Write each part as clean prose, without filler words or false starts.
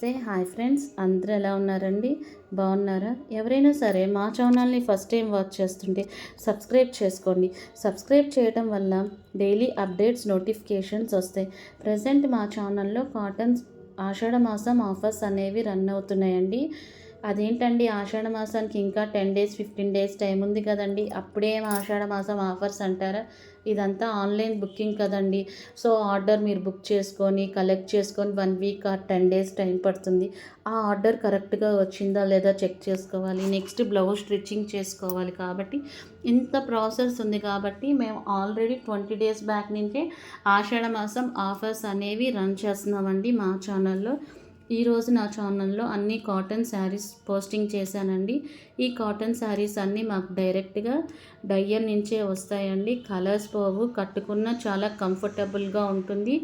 Hi friends, అందరూ ఎలా ఉన్నారండి? బాగున్నారా? ఎవరైనా సరే మా ఛానల్ని ఫస్ట్ టైం వాచ్ చేస్తుంటే సబ్స్క్రైబ్ చేసుకోండి. సబ్స్క్రైబ్ చేయడం వల్ల డైలీ అప్డేట్స్ నోటిఫికేషన్స్ వస్తాయి. ప్రజెంట్ మా ఛానల్లో కాటన్స్ ఆషాఢ మాసం ఆఫర్స్ అనేవి రన్ అవుతున్నాయండి. అదేంటండి, ఆషాఢ మాసానికి ఇంకా 10 డేస్ 15 డేస్ టైం ఉంది కదండి, అప్పుడేం ఆషాఢ మాసం ఆఫర్స్ అంటారా? ఇదంతా ఆన్లైన్ బుకింగ్ కదండి. సో ఆర్డర్ మీరు బుక్ చేసుకొని కలెక్ట్ చేసుకొని 1 వీక్ ఆర్ 10 డేస్ టైం పడుతుంది. ఆ ఆర్డర్ కరెక్ట్గా వచ్చిందా లేదా చెక్ చేసుకోవాలి. నెక్స్ట్ బ్లౌజ్ స్టిచ్చింగ్ చేసుకోవాలి. కాబట్టి ఇంత ప్రాసెస్ ఉంది. కాబట్టి మేము ఆల్రెడీ 20 డేస్ బ్యాక్ నుంచే ఆషాఢ మాసం ఆఫర్స్ అనేవి రన్ చేస్తున్నామండి మా ఛానల్లో. ఈరోజు నా ఛానల్లో అన్ని కాటన్ శారీస్ పోస్టింగ్ చేశానండి. ఈ కాటన్ శారీస్ అన్నీ మాకు డైరెక్ట్గా డయ్యర్ నుంచే వస్తాయండి. కలర్స్ పోవు, కట్టుకున్న చాలా కంఫర్టబుల్గా ఉంటుంది.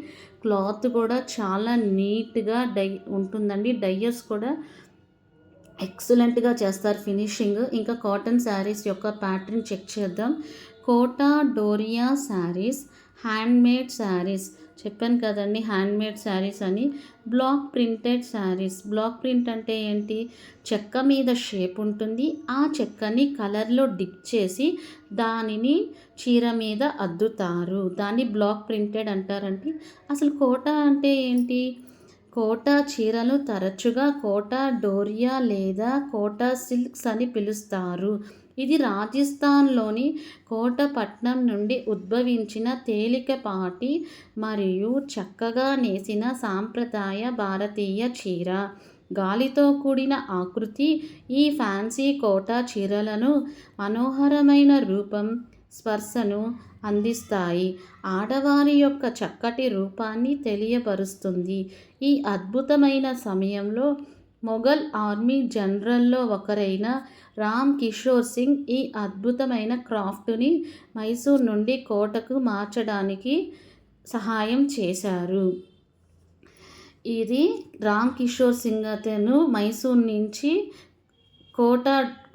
క్లాత్ కూడా చాలా నీట్గా ఉంటుందండి. డయ్యర్స్ కూడా ఎక్సలెంట్గా చేస్తారు ఫినిషింగ్. ఇంకా కాటన్ శారీస్ యొక్క ప్యాటర్న్ చెక్ చేద్దాం. కోటా డోరియా శారీస్, హ్యాండ్మేడ్ శారీస్ చెప్పాను కదండి, హ్యాండ్మేడ్ శారీస్ అని. Block printed saris. Block print అంటే ఏంటి? చెక్క మీద షేప్ ఉంటుంది. ఆ చెక్కని కలర్లో డిప్ చేసి దానిని చీర మీద అద్దుతారు. దాన్ని బ్లాక్ ప్రింటెడ్ అంటారండి. అసలు కోటా అంటే ఏంటి? కోటా చీరలు తరచుగా కోటా డోరియా లేదా కోటా సిల్క్స్ అని పిలుస్తారు. ఇది రాజస్థాన్లోని కోటపట్నం నుండి ఉద్భవించిన తేలికపాటి మరియు చక్కగా నేసిన సాంప్రదాయ భారతీయ చీర. గాలితో కూడిన ఆకృతి ఈ ఫ్యాన్సీ కోటా చీరలను మనోహరమైన రూపం, స్పర్శను అందిస్తాయి. ఆడవారి యొక్క చక్కటి రూపాన్ని తెలియపరుస్తుంది. ఈ అద్భుతమైన సమయంలో మొఘల్ ఆర్మీ జనరల్లో ఒకరైన రామ్ కిషోర్ సింగ్ ఈ అద్భుతమైన క్రాఫ్ట్ని మైసూర్ నుండి కోటకు మార్చడానికి సహాయం చేశారు. ఇది రామ్ కిషోర్ సింగ్ అతను మైసూర్ నుంచి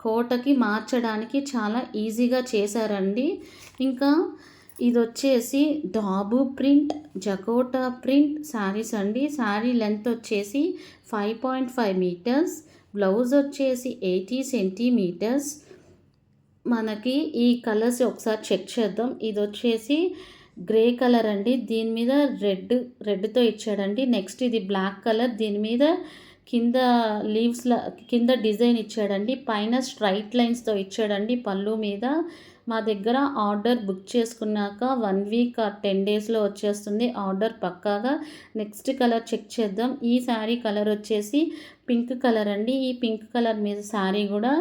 కోటకి మార్చడానికి చాలా ఈజీగా చేశారండి. ఇంకా ఇది వచ్చేసి డాబు ప్రింట్, జకోటా ప్రింట్ శారీస్ అండి. శారీ లెంత్ వచ్చేసి 5.5 మీటర్స్, బ్లౌజ్ వచ్చేసి 80 సెంటీమీటర్స్. మనకి ఈ కలర్స్ ఒకసారి చెక్ చేద్దాం. ఇది వచ్చేసి గ్రే కలర్ అండి, దీని మీద రెడ్తో ఇచ్చాడండి. నెక్స్ట్ ఇది బ్లాక్ కలర్, దీని మీద కింద కింద డిజైన్ ఇచ్చాడండి. పైన స్ట్రైట్ లైన్స్తో ఇచ్చాడండి పళ్ళు మీద. మా దగ్గర ఆర్డర్ బుక్ చేసుకున్నాక 1 వీక్ ఆర్ 10 డేస్లో వచ్చేస్తుంది ఆర్డర్ పక్కాగా. నెక్స్ట్ కలర్ చెక్ చేద్దాం. ఈ శారీ కలర్ వచ్చేసి పింక్ కలర్ అండి. ఈ పింక్ కలర్ మీద శారీ కూడా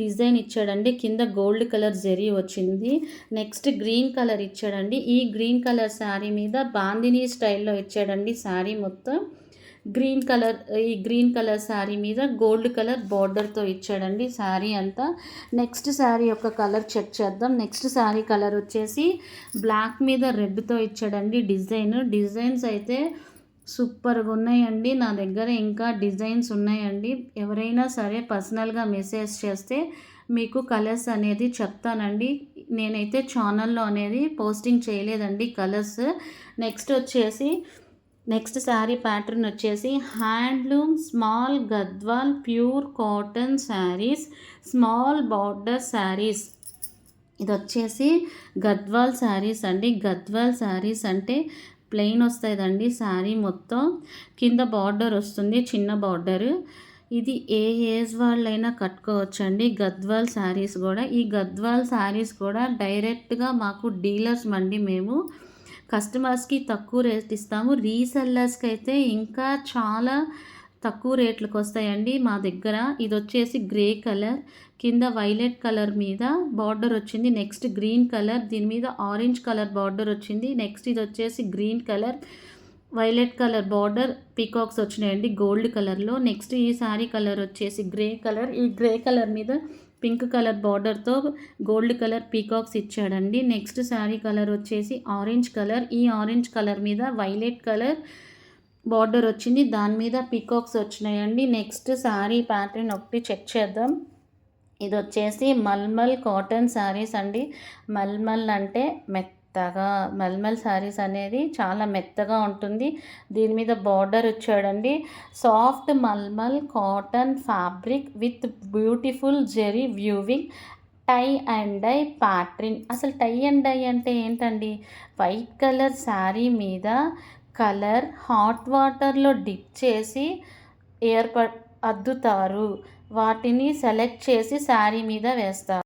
డిజైన్ ఇచ్చాడండి. కింద గోల్డ్ కలర్ జరీ వచ్చింది. నెక్స్ట్ గ్రీన్ కలర్ ఇచ్చాడండి. ఈ గ్రీన్ కలర్ శారీ మీద బాందినీ స్టైల్లో ఇచ్చాడండి శారీ మొత్తం. ఈ గ్రీన్ కలర్ శారీ మీద గోల్డ్ కలర్ బార్డర్తో ఇచ్చాడండి శారీ అంతా. నెక్స్ట్ శారీ యొక్క కలర్ చెక్ చేద్దాం. నెక్స్ట్ శారీ కలర్ వచ్చేసి బ్లాక్ మీద రెడ్తో ఇచ్చాడండి డిజైన్స్ అయితే సూపర్గా ఉన్నాయండి. నా దగ్గర ఇంకా డిజైన్స్ ఉన్నాయండి. ఎవరైనా సరే పర్సనల్గా మెసేజ్ చేస్తే మీకు కలర్స్ అనేది చెప్తానండి. నేనైతే ఛానల్లో అనేది పోస్టింగ్ చేయలేదండి కలర్స్. నెక్స్ట్ శారీ ప్యాటర్న్ వచ్చేసి handloom small Gadwal pure cotton saris, small border saris. ఇది వచ్చేసి గద్వాల్ శారీస్ అండి. గద్వాల్ శారీస్ అంటే ప్లెయిన్ వస్తుందండి శారీ మొత్తం. కింద బార్డర్ వస్తుంది, చిన్న బార్డరు. ఇది ఏ ఏజ్ వాళ్ళైనా కట్టుకోవచ్చండి. గద్వాల్ శారీస్ కూడా. ఈ గద్వాల్ శారీస్ కూడా డైరెక్ట్గా మాకు డీలర్స్ మండి మేము కస్టమర్స్కి తక్కువ రేట్ ఇస్తాము. రీసెల్లర్స్కి అయితే ఇంకా చాలా తక్కువ రేట్లకు వస్తాయండి మా దగ్గర. ఇది వచ్చేసి గ్రే కలర్, కింద వైలెట్ కలర్ మీద బార్డర్ వచ్చింది. నెక్స్ట్ గ్రీన్ కలర్, దీని మీద ఆరెంజ్ కలర్ బార్డర్ వచ్చింది. నెక్స్ట్ ఇది వచ్చేసి green colour, violet colour border peacocks వచ్చినాయండి గోల్డ్ కలర్లో. నెక్స్ట్ ఈ శారీ కలర్ వచ్చేసి గ్రే కలర్. ఈ గ్రే కలర్ మీద పింక్ కలర్ బార్డర్తో గోల్డ్ కలర్ పీకాక్స్ ఇచ్చాడండి. నెక్స్ట్ శారీ కలర్ వచ్చేసి ఆరెంజ్ కలర్. ఈ ఆరెంజ్ కలర్ మీద వైలెట్ కలర్ బార్డర్ వచ్చింది, దాని మీద పీకాక్స్ వచ్చినాయండి. నెక్స్ట్ శారీ ప్యాటర్న్ ఒకటి చెక్ చేద్దాం. ఇది వచ్చేసి మల్మల్ కాటన్ శారీస్ అండి. మల్మల్ అంటే మెత్తగా మల్మల్ శారీస్ అనేది చాలా మెత్తగా ఉంటుంది. దీని మీద బార్డర్ వచ్చాడండి. Soft mulmul cotton fabric with beautiful zari weaving tie and dye pattern. అసలు టై అండ్ డై అంటే ఏంటండి? వైట్ కలర్ శారీ మీద కలర్ హాట్ వాటర్లో డిప్ చేసి అద్దుతారు. వాటిని సెలెక్ట్ చేసి శారీ మీద వేస్తారు.